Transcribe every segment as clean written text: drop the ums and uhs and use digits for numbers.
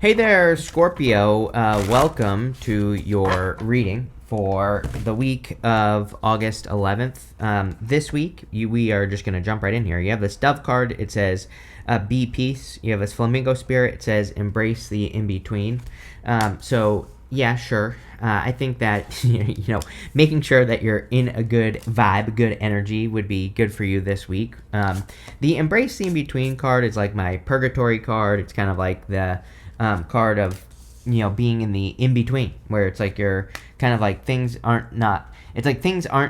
Hey there, Scorpio. Welcome to your reading for the week of August 11th. This week, we are just going to jump right in here. You have this Dove card. It says, be peace. You have this Flamingo Spirit. It says, embrace the in-between. Yeah, sure. I think that, making sure that you're in a good vibe, good energy would be good for you this week. The embrace the in-between card is like my purgatory card. It's kind of like the card of being in the in between, where it's like you're kind of like things aren't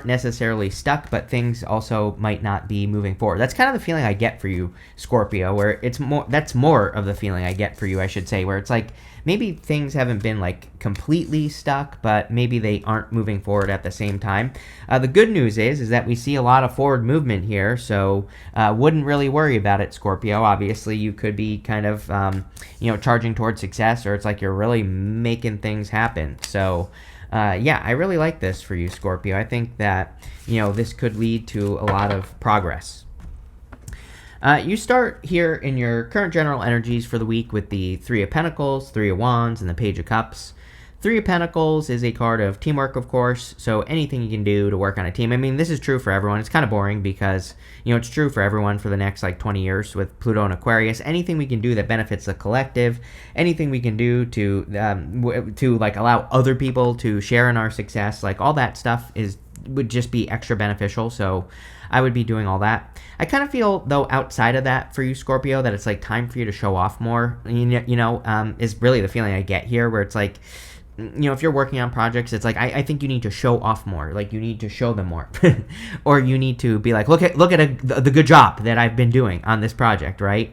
necessarily stuck, but things also might not be moving forward. That's kind of the feeling I get for you, Scorpio, where that's more of the feeling I get for you, I should say, where it's like maybe things haven't been like completely stuck, but maybe they aren't moving forward at the same time. The good news is that we see a lot of forward movement here, so wouldn't really worry about it, Scorpio. Obviously, you could be kind of charging towards success, or it's like you're really making things happen. So I really like this for you, Scorpio. I think that this could lead to a lot of progress. You start here in your current general energies for the week with the Three of Pentacles, Three of Wands, and the Page of Cups. Three of Pentacles is a card of teamwork, of course, so anything you can do to work on a team. I mean, this is true for everyone. It's kind of boring because, it's true for everyone for the next, 20 years with Pluto and Aquarius. Anything we can do that benefits the collective, anything we can do to allow other people to share in our success, all that stuff would just be extra beneficial, so I would be doing all that. I kind of feel, though, outside of that for you, Scorpio, that it's, time for you to show off more, is really the feeling I get here, where it's if you're working on projects, it's I think you need to show off more. You need to show them more. Or you need to be look at the good job that I've been doing on this project, right?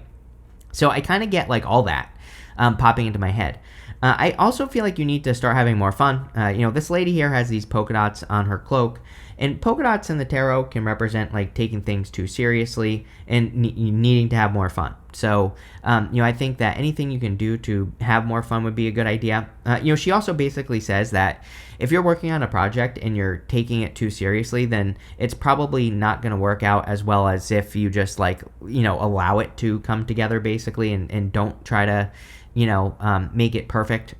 So I kind of get all that popping into my head. I also feel like you need to start having more fun. This lady here has these polka dots on her cloak, and polka dots in the tarot can represent taking things too seriously and needing to have more fun. So, I think that anything you can do to have more fun would be a good idea. She also basically says that if you're working on a project and you're taking it too seriously, then it's probably not going to work out as well as if you just allow it to come together basically and don't try to make it perfect.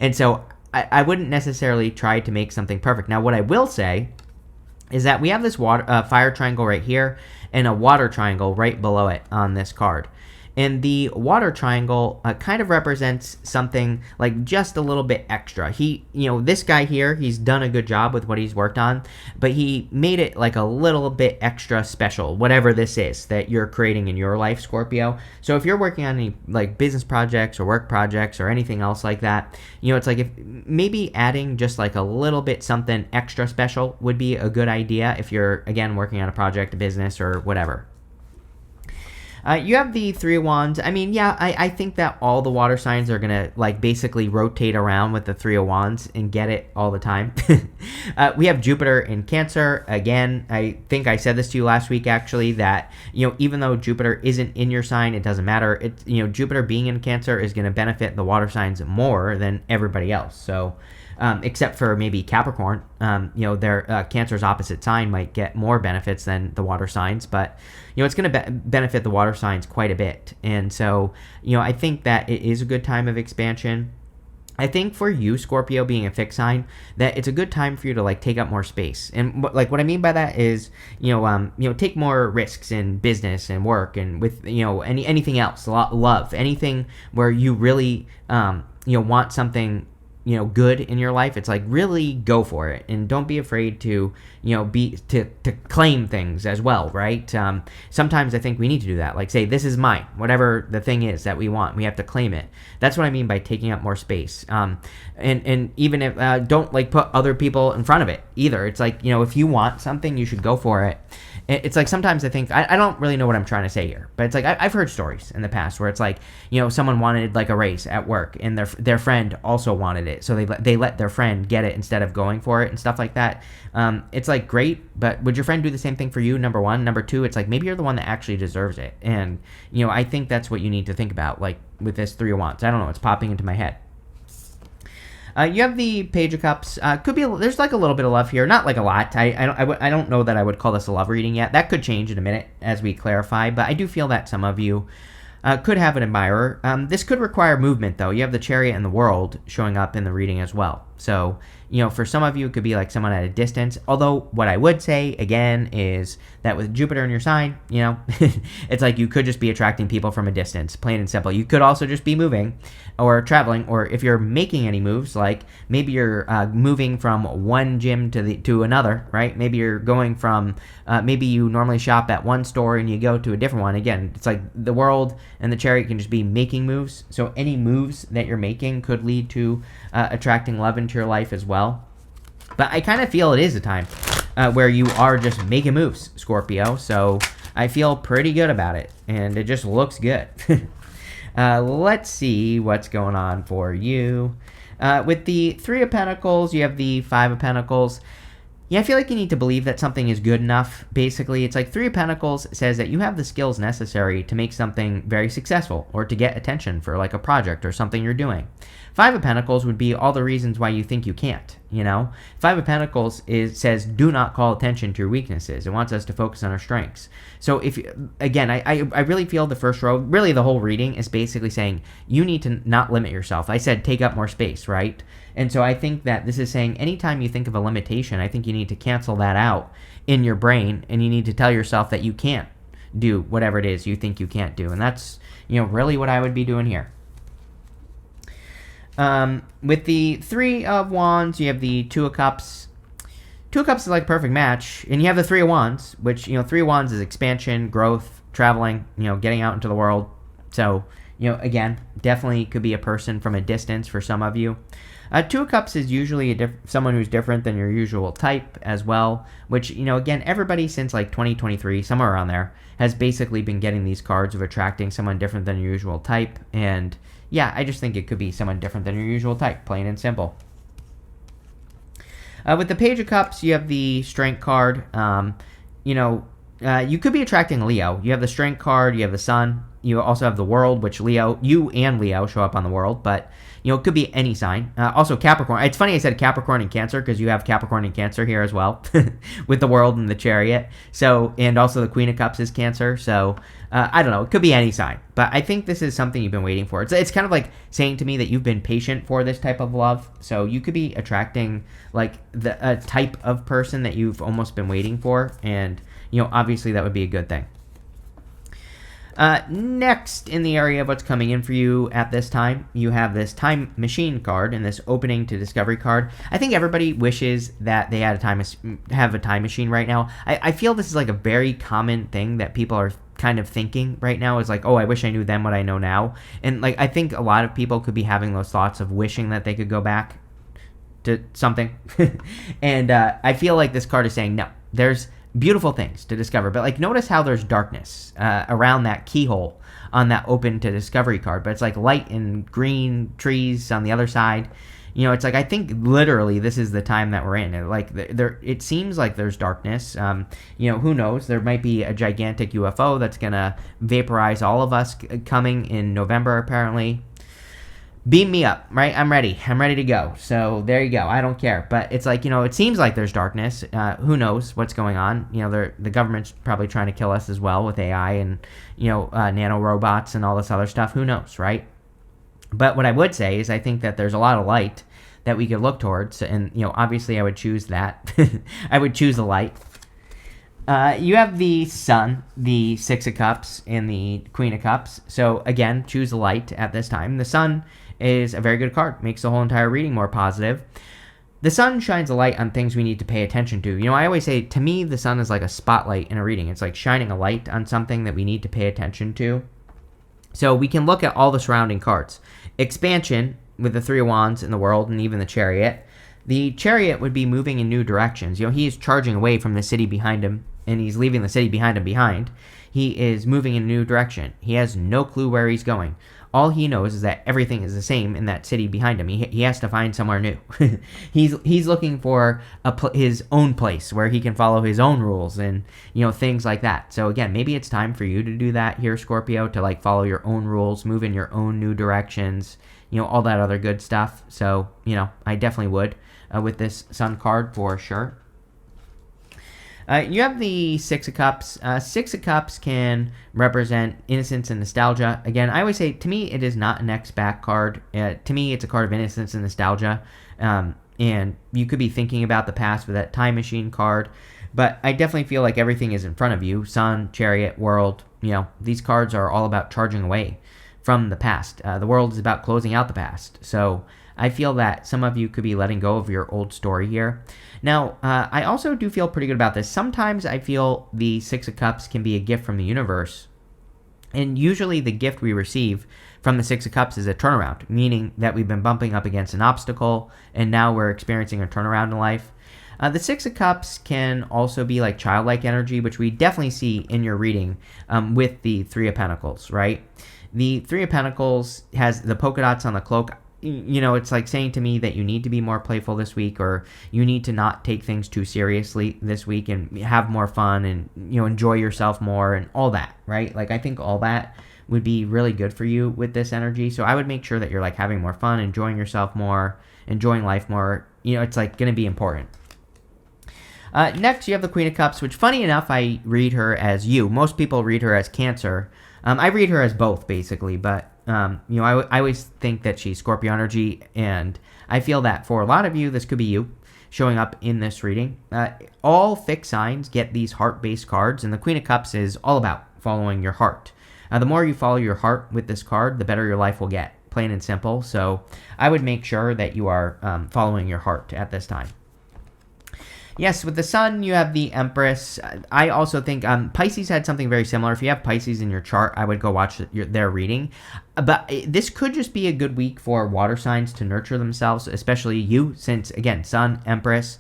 And so I wouldn't necessarily try to make something perfect. Now, what I will say is that we have this fire triangle right here and a water triangle right below it on this card. And the water triangle kind of represents something just a little bit extra. This guy here, he's done a good job with what he's worked on, but he made it a little bit extra special, whatever this is that you're creating in your life, Scorpio. So if you're working on any business projects or work projects or anything else like that, it's if maybe adding just a little bit something extra special would be a good idea if you're, again, working on a project, a business, or whatever. You have the Three of Wands. I mean, I think that all the water signs are going to, basically rotate around with the Three of Wands and get it all the time. We have Jupiter in Cancer. Again, I think I said this to you last week, actually, that, even though Jupiter isn't in your sign, it doesn't matter. Jupiter being in Cancer is going to benefit the water signs more than everybody else. So, except for maybe Capricorn, their Cancer's opposite sign might get more benefits than the water signs, but it's going to benefit the water signs quite a bit. And so, I think that it is a good time of expansion. I think for you, Scorpio, being a fixed sign, that it's a good time for you to take up more space. And what I mean by that is, take more risks in business and work and with anything else, love, anything where you really want something good in your life. It's really go for it and don't be afraid to to claim things as well, right? Sometimes I think we need to do that, say this is mine, whatever the thing is that we want, we have to claim it. That's what I mean by taking up more space. And even if don't put other people in front of it either. It's if you want something, you should go for it. It's sometimes I think I don't really know what I'm trying to say here, but it's I've heard stories in the past where it's someone wanted a raise at work and their friend also wanted it, so they let their friend get it instead of going for it and stuff like that. It's great, but would your friend do the same thing for you? Number one. Number two, it's maybe you're the one that actually deserves it, and I think that's what you need to think about with this Three of Wands. I don't know, it's popping into my head. You have the Page of Cups. Could be there's a little bit of love here, not a lot. I don't know that I would call this a love reading yet. That could change in a minute as we clarify, but I do feel that some of you could have an admirer. This could require movement, though. You have the Chariot and the World showing up in the reading as well. So, for some of you, it could be like someone at a distance. Although, what I would say, again, is that with Jupiter in your sign, it's like you could just be attracting people from a distance, plain and simple. You could also just be moving or traveling, or if you're making any moves, like maybe you're moving from one gym to another, right? Maybe you're going from, maybe you normally shop at one store and you go to a different one. Again, it's like the World and the Chariot can just be making moves. So any moves that you're making could lead to attracting love into your life as well. But I kind of feel it is a time where you are just making moves, Scorpio. So I feel pretty good about it, and it just looks good. Let's see what's going on for you. With the Three of Pentacles, you have the Five of Pentacles. Yeah, I feel like you need to believe that something is good enough. Basically, it's like Three of Pentacles says that you have the skills necessary to make something very successful or to get attention for like a project or something you're doing. Five of Pentacles would be all the reasons why you think you can't, Five of Pentacles says do not call attention to your weaknesses. It wants us to focus on our strengths. So I really feel the first row, really the whole reading is basically saying you need to not limit yourself. I said take up more space, right? And so I think that this is saying anytime you think of a limitation, I think you need to cancel that out in your brain, and you need to tell yourself that you can't do whatever it is you think you can't do. And that's, really what I would be doing here. With the Three of Wands, you have the Two of Cups. Two of Cups is like a perfect match. And you have the Three of Wands, which, Three of Wands is expansion, growth, traveling, getting out into the world. So, again, definitely could be a person from a distance for some of you. Two of Cups is usually someone who's different than your usual type as well, which, again, everybody since like 2023, somewhere around there, has basically been getting these cards of attracting someone different than your usual type. And yeah, I just think it could be someone different than your usual type, plain and simple. With the Page of Cups, you have the Strength card. You could be attracting Leo. You have the Strength card, you have the Sun. You also have the World, which you and Leo show up on the World, but it could be any sign. Also Capricorn. It's funny I said Capricorn and Cancer because you have Capricorn and Cancer here as well with the World and the Chariot. So, and also the Queen of Cups is Cancer. So, I don't know. It could be any sign, but I think this is something you've been waiting for. It's kind of like saying to me that you've been patient for this type of love. So you could be attracting like a type of person that you've almost been waiting for, and obviously that would be a good thing. Next, in the area of what's coming in for you at this time, you have this Time Machine card and this Opening to Discovery card. I think everybody wishes that they had have a time machine right now. I feel this is like a very common thing that people are kind of thinking right now is like, oh, I wish I knew then what I know now. And like, I think a lot of people could be having those thoughts of wishing that they could go back to something. And I feel like this card is saying, no, there's beautiful things to discover, but like notice how there's darkness around that keyhole on that Open to Discovery card, but it's like light and green trees on the other side. It's like I think literally this is the time that we're in. It seems like there's darkness. Who knows? There might be a gigantic UFO that's gonna vaporize all of us coming in November apparently. Beam me up, right? I'm ready to go. So there you go. I don't care. But it's like, it seems like there's darkness. Who knows what's going on? The government's probably trying to kill us as well with AI and, nano robots and all this other stuff. Who knows, right? But what I would say is I think that there's a lot of light that we could look towards. And, obviously I would choose that. I would choose the light. You have the Sun, the Six of Cups, and the Queen of Cups. So, again, choose the light at this time. The Sun is a very good card. Makes the whole entire reading more positive. The Sun shines a light on things we need to pay attention to. I always say, to me, the Sun is like a spotlight in a reading. It's like shining a light on something that we need to pay attention to. So we can look at all the surrounding cards. Expansion, with the Three of Wands in the World and even the Chariot. The Chariot would be moving in new directions. He is charging away from the city behind him, and he's leaving the city behind him behind. He is moving in a new direction. He has no clue where he's going. All he knows is that everything is the same in that city behind him. He has to find somewhere new. He's looking for his own place where he can follow his own rules and things like that. So again, maybe it's time for you to do that here, Scorpio, to like follow your own rules, move in your own new directions, all that other good stuff. So I definitely would with this Sun card for sure. You have the Six of Cups. Six of Cups can represent innocence and nostalgia. Again, I always say, to me, it is not an X-back card. To me, it's a card of innocence and nostalgia. And you could be thinking about the past with that time machine card. But I definitely feel like everything is in front of you. Sun, Chariot, World. These cards are all about charging away from the past. The World is about closing out the past. So I feel that some of you could be letting go of your old story here. Now, I also do feel pretty good about this. Sometimes I feel the Six of Cups can be a gift from the universe. And usually the gift we receive from the Six of Cups is a turnaround, meaning that we've been bumping up against an obstacle and now we're experiencing a turnaround in life. The Six of Cups can also be like childlike energy, which we definitely see in your reading with the Three of Pentacles, right? The Three of Pentacles has the polka dots on the cloak. It's like saying to me that you need to be more playful this week, or you need to not take things too seriously this week and have more fun and, enjoy yourself more and all that, right? Like, I think all that would be really good for you with this energy. So I would make sure that you're like having more fun, enjoying yourself more, enjoying life more. It's like going to be important. Next, you have the Queen of Cups, which, funny enough, I read her as you. Most people read her as Cancer. I read her as both, basically, but I always think that she's Scorpio energy, and I feel that for a lot of you, this could be you showing up in this reading. All fixed signs get these heart-based cards, and the Queen of Cups is all about following your heart. The more you follow your heart with this card, the better your life will get, plain and simple. So I would make sure that you are following your heart at this time. Yes, with the Sun, you have the Empress. I also think Pisces had something very similar. If you have Pisces in your chart, I would go watch their reading. But this could just be a good week for water signs to nurture themselves, especially you, since, again, Sun, Empress.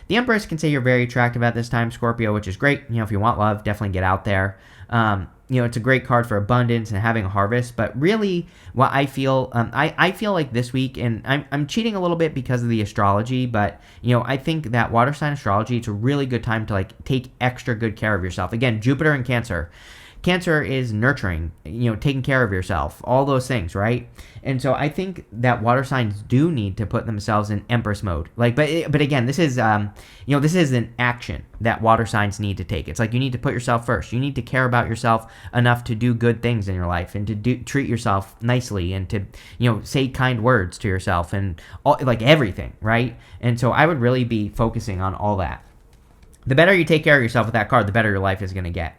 The Empress can say you're very attractive at this time, Scorpio, which is great. If you want love, definitely get out there. It's a great card for abundance and having a harvest. But really, what I feel, I feel like this week, and I'm cheating a little bit because of the astrology, but I think that water sign astrology, it's a really good time to like take extra good care of yourself. Again, Jupiter and Cancer. Cancer is nurturing, taking care of yourself, all those things, right? And so I think that water signs do need to put themselves in Empress mode. But again, this is this is an action that water signs need to take. It's like you need to put yourself first. You need to care about yourself enough to do good things in your life and to treat yourself nicely and to say kind words to yourself and like everything, right? And so I would really be focusing on all that. The better you take care of yourself with that card, the better your life is going to get.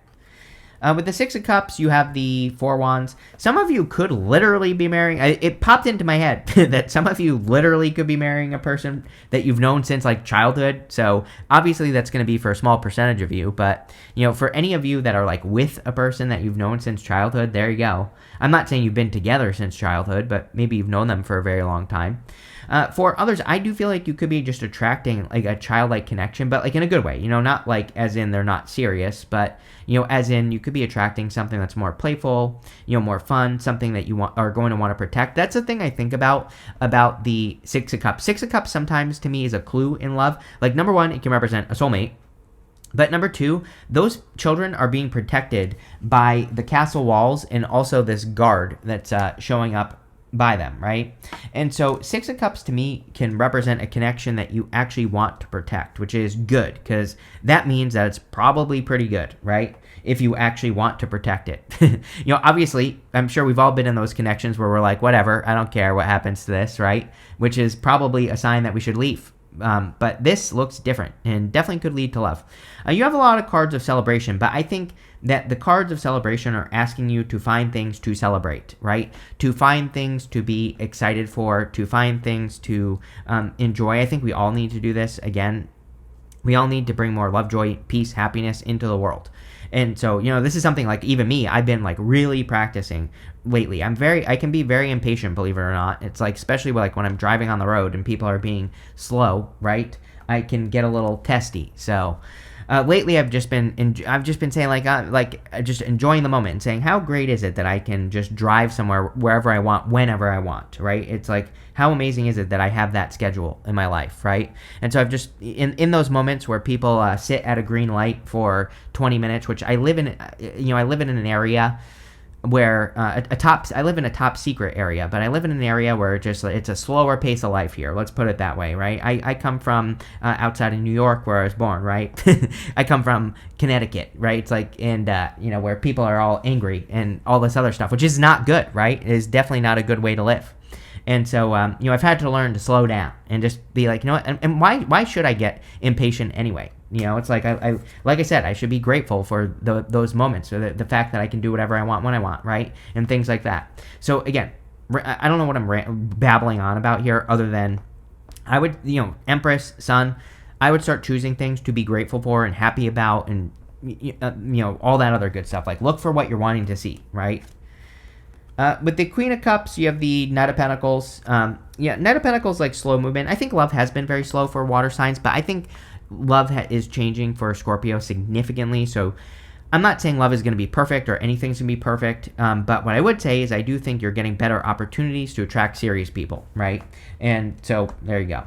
With the Six of Cups, you have the Four Wands. Some of you could literally be marrying. It popped into my head that some of you literally could be marrying a person that you've known since like childhood. So obviously that's going to be for a small percentage of you. But, for any of you that are like with a person that you've known since childhood, there you go. I'm not saying you've been together since childhood, but maybe you've known them for a very long time. For others, I do feel like you could be just attracting like a childlike connection, but like in a good way, not like as in they're not serious, but as in you could be attracting something that's more playful, more fun, something that you are going to want to protect. That's the thing I think about the Six of Cups. Six of Cups sometimes to me is a clue in love. Like, number one, it can represent a soulmate. But number two, those children are being protected by the castle walls and also this guard that's showing up by them, right? And so Six of Cups to me can represent a connection that you actually want to protect, which is good because that means that it's probably pretty good, right? If you actually want to protect it. Obviously, I'm sure we've all been in those connections where we're like, whatever, I don't care what happens to this, right? Which is probably a sign that we should leave. But this looks different and definitely could lead to love. You have a lot of cards of celebration, but I think that the cards of celebration are asking you to find things to celebrate, right? To find things to be excited for, to find things to enjoy. I think we all need to do this. Again, we all need to bring more love, joy, peace, happiness into the world. And so, this is something like even me, I've been like really practicing lately. I can be very impatient, believe it or not. It's like, especially like when I'm driving on the road and people are being slow, right? I can get a little testy. So, lately I've just been saying just enjoying the moment and saying how great is it that I can just drive somewhere wherever I want, whenever I want, right? It's like, how amazing is it that I have that schedule in my life, right? And so I've just, in those moments where people sit at a green light for 20 minutes, which I live in an area where I live in a top secret area, but I live in an area where it's a slower pace of life here. Let's put it that way, right? I come from outside of New York, where I was born, right? I come from Connecticut, right? It's like, and where people are all angry and all this other stuff, which is not good, right? It is definitely not a good way to live. And so, I've had to learn to slow down and just be like, what? And why should I get impatient anyway? It's like like I said, I should be grateful for those moments, or the fact that I can do whatever I want when I want, right? And things like that. So again, I don't know what I'm babbling on about here, other than I would, Empress, Sun, I would start choosing things to be grateful for and happy about, and all that other good stuff. Like, look for what you're wanting to see, right? With the Queen of Cups, you have the Knight of Pentacles. Knight of Pentacles, like slow movement. I think love has been very slow for water signs, but I think love is changing for Scorpio significantly. So I'm not saying love is going to be perfect or anything's going to be perfect, but what I would say is I do think you're getting better opportunities to attract serious people, right? And so there you go.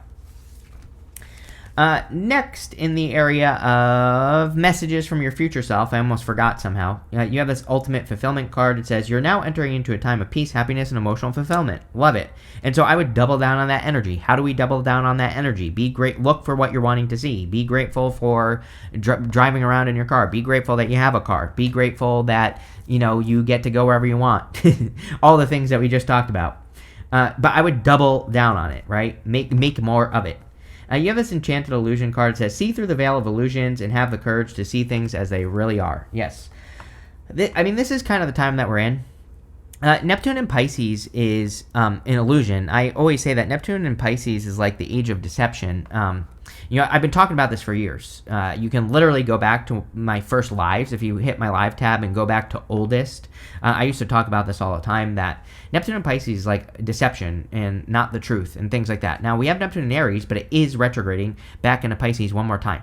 Next, in the area of messages from your future self, I almost forgot somehow. You have this ultimate fulfillment card. It says, you're now entering into a time of peace, happiness, and emotional fulfillment. Love it. And so I would double down on that energy. How do we double down on that energy? Be great. Look for what you're wanting to see. Be grateful for driving around in your car. Be grateful that you have a car. Be grateful that, you get to go wherever you want. All the things that we just talked about. But I would double down on it, right? Make more of it. You have this Enchanted Illusion card. It says, see through the veil of illusions and have the courage to see things as they really are. Yes. This is kind of the time that we're in. Neptune in Pisces is an illusion. I always say that Neptune in Pisces is like the age of deception. I've been talking about this for years. You can literally go back to my first lives. If you hit my live tab and go back to oldest, I used to talk about this all the time, that Neptune in Pisces is like deception and not the truth and things like that. Now, we have Neptune in Aries, but it is retrograding back into Pisces one more time.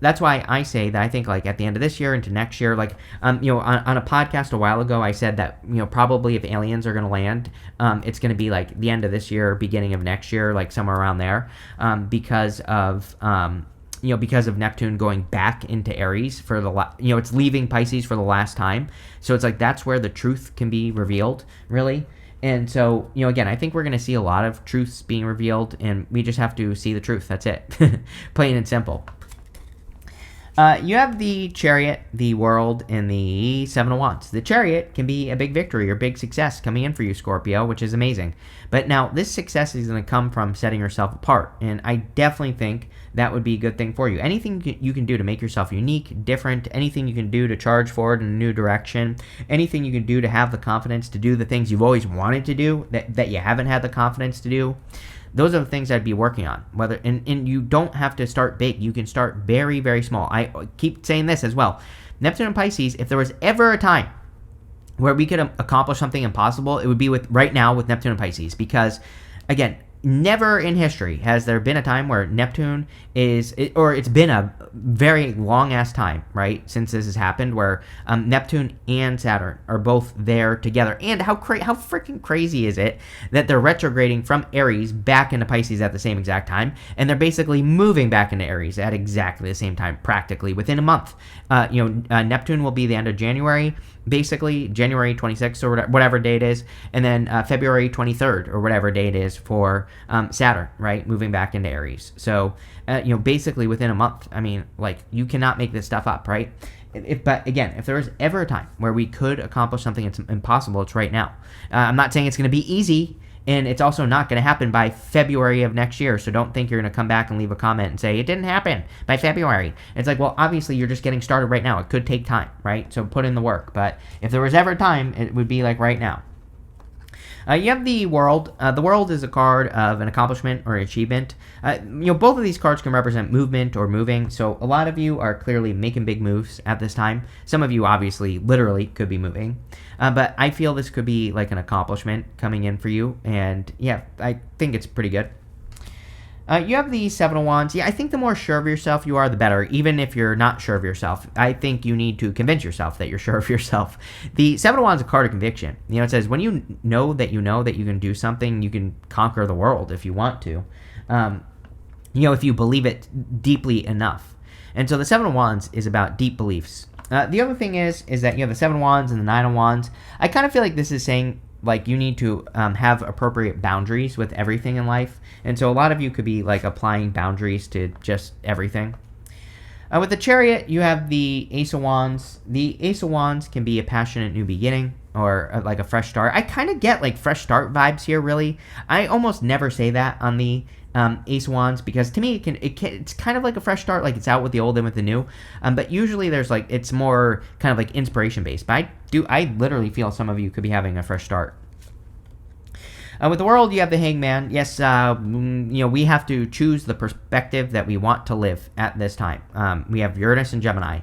That's why I say that I think, like, at the end of this year into next year, like, on a podcast a while ago, I said that, probably if aliens are going to land, it's going to be like the end of this year, beginning of next year, like somewhere around there, because of Neptune going back into Aries for it's leaving Pisces for the last time. So it's like, that's where the truth can be revealed, really. And so, again, I think we're going to see a lot of truths being revealed, and we just have to see the truth. That's it. Plain and simple. You have the Chariot, the World, and the Seven of Wands. The Chariot can be a big victory or big success coming in for you, Scorpio, which is amazing. But now, this success is going to come from setting yourself apart, and I definitely think that would be a good thing for you. Anything you can do to make yourself unique, different, anything you can do to charge forward in a new direction, anything you can do to have the confidence to do the things you've always wanted to do that you haven't had the confidence to do, those are the things I'd be working on. And you don't have to start big. You can start very, very small. I keep saying this as well. Neptune and Pisces, if there was ever a time where we could accomplish something impossible, it would be right now with Neptune and Pisces. Because, again, never in history has there been a time where Neptune it's been a very long-ass time, right, since this has happened, where Neptune and Saturn are both there together. And how freaking crazy is it that they're retrograding from Aries back into Pisces at the same exact time, and they're basically moving back into Aries at exactly the same time, practically within a month. Neptune will be the end of January, basically January 26th or whatever day it is, and then February 23rd or whatever day it is for Saturn, right, moving back into Aries. So, basically within a month. You cannot make this stuff up, right? But again, if there was ever a time where we could accomplish something that's impossible, it's right now. I'm not saying it's going to be easy, and it's also not going to happen by February of next year. So don't think you're going to come back and leave a comment and say, it didn't happen by February. It's like, well, obviously you're just getting started right now. It could take time, right? So put in the work. But if there was ever a time, it would be like right now. You have the World. The World is a card of an accomplishment or achievement. Both of these cards can represent movement or moving. So a lot of you are clearly making big moves at this time. Some of you obviously literally could be moving. But I feel this could be like an accomplishment coming in for you. And yeah, I think it's pretty good. You have the Seven of Wands. Yeah, I think the more sure of yourself you are, the better. Even if you're not sure of yourself, I think you need to convince yourself that you're sure of yourself. The Seven of Wands is a card of conviction. It says when you know that you can do something, you can conquer the world if you want to. If you believe it deeply enough. And so the Seven of Wands is about deep beliefs. The other thing is that you have the 7 of Wands and the 9 of Wands. I kind of feel like this is saying, like, you need to have appropriate boundaries with everything in life. And so a lot of you could be, like, applying boundaries to just everything. With the Chariot, you have the Ace of Wands. The Ace of Wands can be a passionate new beginning or like a fresh start. I kind of get like fresh start vibes here, really. I almost never say that on the Ace of Wands because to me it's kind of like a fresh start, like it's out with the old and with the new. But usually there's like it's more kind of like inspiration based. But I literally feel some of you could be having a fresh start. With the World, you have the Hangman. Yes, we have to choose the perspective that we want to live at this time. We have Uranus and Gemini.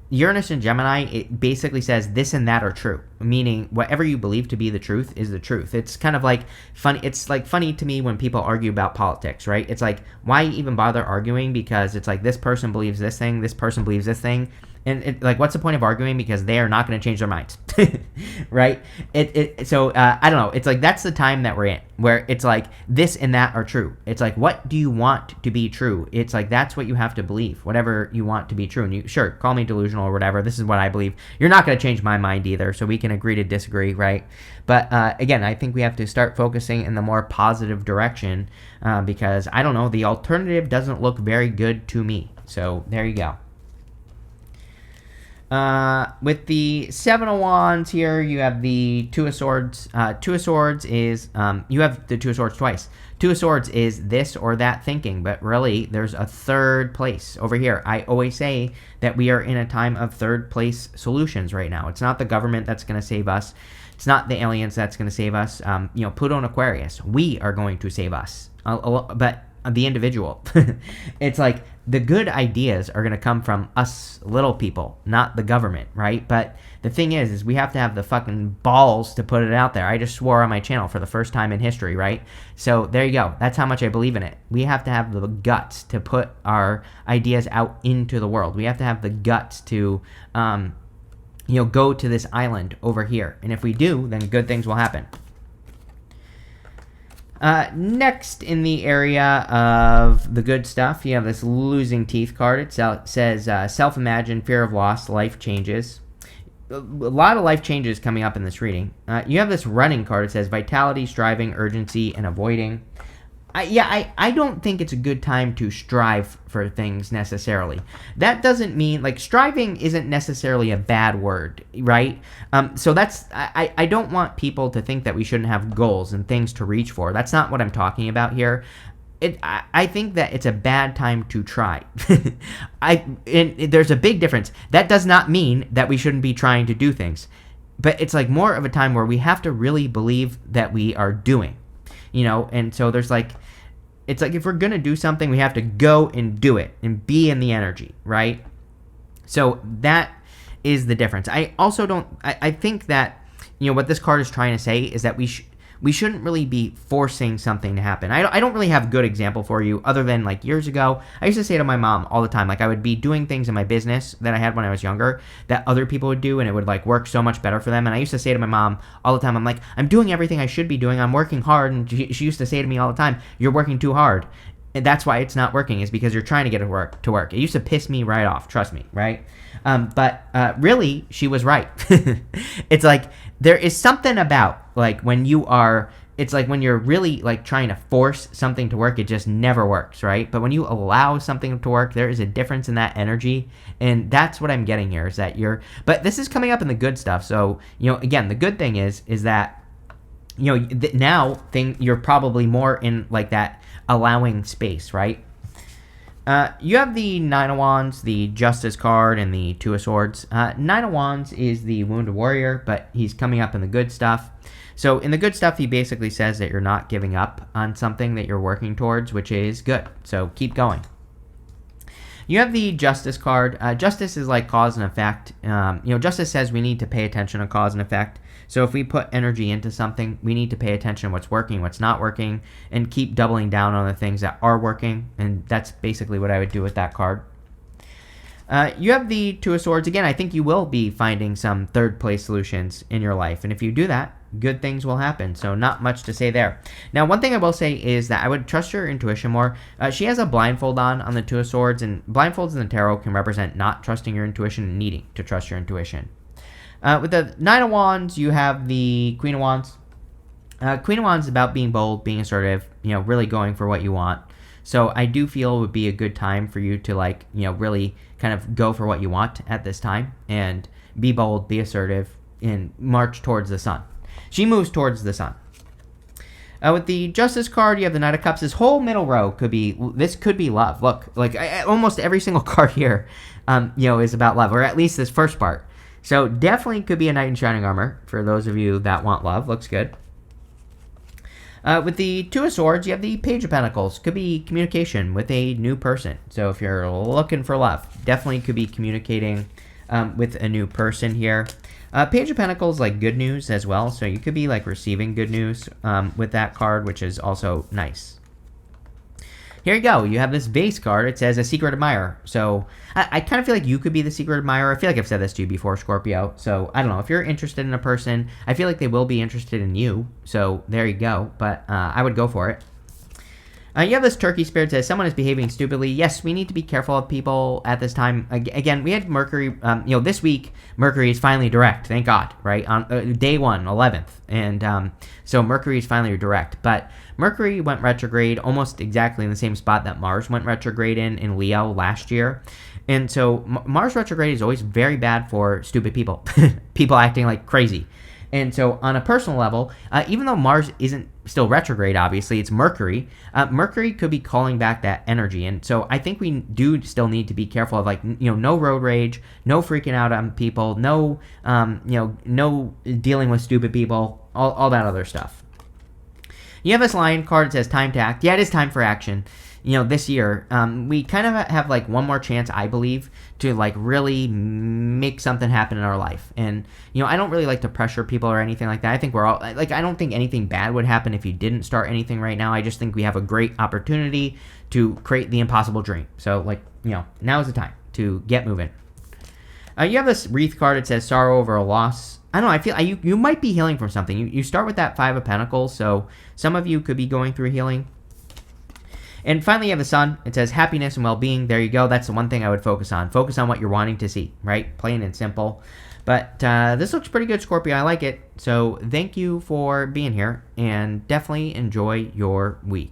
Uranus and Gemini, it basically says this and that are true, meaning whatever you believe to be the truth is the truth. It's kind of like funny. It's like funny to me when people argue about politics, right? It's like, why even bother arguing? Because it's like this person believes this thing, this person believes this thing. And like, what's the point of arguing? Because they are not going to change their minds, right? So I don't know. It's like that's the time that we're in, where it's like this and that are true. It's like, what do you want to be true? It's like that's what you have to believe, whatever you want to be true. And you sure call me delusional or whatever. This is what I believe. You're not going to change my mind either, so we can agree to disagree, right? But again, I think we have to start focusing in the more positive direction because I don't know. The alternative doesn't look very good to me. So there you go. With the 7 of Wands here, you have the 2 of Swords. 2 of Swords is, you have the 2 of Swords twice. 2 of Swords is this or that thinking, but really there's a third place over here. I always say that we are in a time of third place solutions right now. It's not the government that's going to save us. It's not the aliens that's going to save us. Pluto and Aquarius, we are going to save us. But the individual. It's like the good ideas are going to come from us little people, not the government, right? But the thing is we have to have the fucking balls to put it out there. I just swore on my channel for the first time in history, right? So there you go. That's how much I believe in it. We have to have the guts to put our ideas out into the world. We have to have the guts to, go to this island over here. And if we do, then good things will happen. Next in the area of the good stuff, you have this losing teeth card. It says self-imagine, fear of loss, life changes. A lot of life changes coming up in this reading. You have this running card. It says vitality, striving, urgency, and avoiding. I don't think it's a good time to strive for things necessarily. That doesn't mean, like, striving isn't necessarily a bad word, right? So that's, I don't want people to think that we shouldn't have goals and things to reach for. That's not what I'm talking about here. I think that it's a bad time to try. There's a big difference. That does not mean that we shouldn't be trying to do things. But it's like more of a time where we have to really believe that we are doing. And so there's like, it's like if we're going to do something, we have to go and do it and be in the energy, right? So that is the difference. I also don't, I think that, what this card is trying to say is that we shouldn't really be forcing something to happen. I don't really have a good example for you other than like years ago. I used to say to my mom all the time, like I would be doing things in my business that I had when I was younger that other people would do and it would like work so much better for them. And I used to say to my mom all the time, I'm like, I'm doing everything I should be doing. I'm working hard. And she used to say to me all the time, you're working too hard. And that's why it's not working, is because you're trying to get it to work. It used to piss me right off. Trust me, right? But really, she was right. It's like there is something about like when you are, it's like when you're really like trying to force something to work, it just never works, right? But when you allow something to work, there is a difference in that energy. And that's what I'm getting here is that but this is coming up in the good stuff. So, again, the good thing is that, you're probably more in like that allowing space, right? You have the 9 of Wands, the Justice card, and the 2 of Swords. 9 of Wands is the Wounded Warrior, but he's coming up in the good stuff. So in the good stuff, he basically says that you're not giving up on something that you're working towards, which is good. So keep going. You have the Justice card. Justice is like cause and effect. Justice says we need to pay attention to cause and effect. So if we put energy into something, we need to pay attention to what's working, what's not working, and keep doubling down on the things that are working. And that's basically what I would do with that card. You have the 2 of Swords. Again, I think you will be finding some third place solutions in your life. And if you do that, good things will happen. So not much to say there. Now, one thing I will say is that I would trust your intuition more. She has a blindfold on the Two of Swords, and blindfolds in the tarot can represent not trusting your intuition and needing to trust your intuition. With the Nine of Wands, you have the Queen of Wands. Queen of Wands is about being bold, being assertive, really going for what you want. So I do feel it would be a good time for you to really kind of go for what you want at this time and be bold, be assertive, and march towards the sun. She moves towards the sun. With the Justice card, you have the Knight of Cups. This whole middle row could be love. Look, almost every single card here, is about love, or at least this first part. So definitely could be a knight in shining armor for those of you that want love. Looks good. With the Two of Swords, you have the Page of Pentacles. Could be communication with a new person. So if you're looking for love, definitely could be communicating with a new person here. Page of Pentacles, good news as well. So you could be receiving good news with that card, which is also nice. Here you go. You have this base card. It says a secret admirer. So I kind of feel like you could be the secret admirer. I feel like I've said this to you before, Scorpio. So I don't know. If you're interested in a person, I feel like they will be interested in you. So there you go. But I would go for it. You have this Turkey spirit that says someone is behaving stupidly. Yes, we need to be careful of people at this time. Again, we had Mercury. This week Mercury is finally direct. Thank God, right? On day 1, 11th, and so Mercury is finally direct. But Mercury went retrograde almost exactly in the same spot that Mars went retrograde in Leo last year. And so Mars retrograde is always very bad for stupid people, people acting like crazy. And so on a personal level, even though Mars isn't still retrograde, obviously, it's Mercury. Mercury could be calling back that energy. And so I think we do still need to be careful of no road rage, no freaking out on people, no dealing with stupid people, all that other stuff. You have this Lion card that says time to act. Yeah, it is time for action. This year, we kind of have one more chance, I believe, to really make something happen in our life. And, I don't really like to pressure people or anything like that. I think we're all, I don't think anything bad would happen if you didn't start anything right now. I just think we have a great opportunity to create the impossible dream. So, now is the time to get moving. You have this Wreath card. It says sorrow over a loss. I don't know. I feel you might be healing from something. You start with that Five of Pentacles, so some of you could be going through healing. And finally, you have the Sun. It says happiness and well-being. There you go. That's the one thing I would focus on. Focus on what you're wanting to see, right? Plain and simple. But this looks pretty good, Scorpio. I like it. So thank you for being here, and definitely enjoy your week.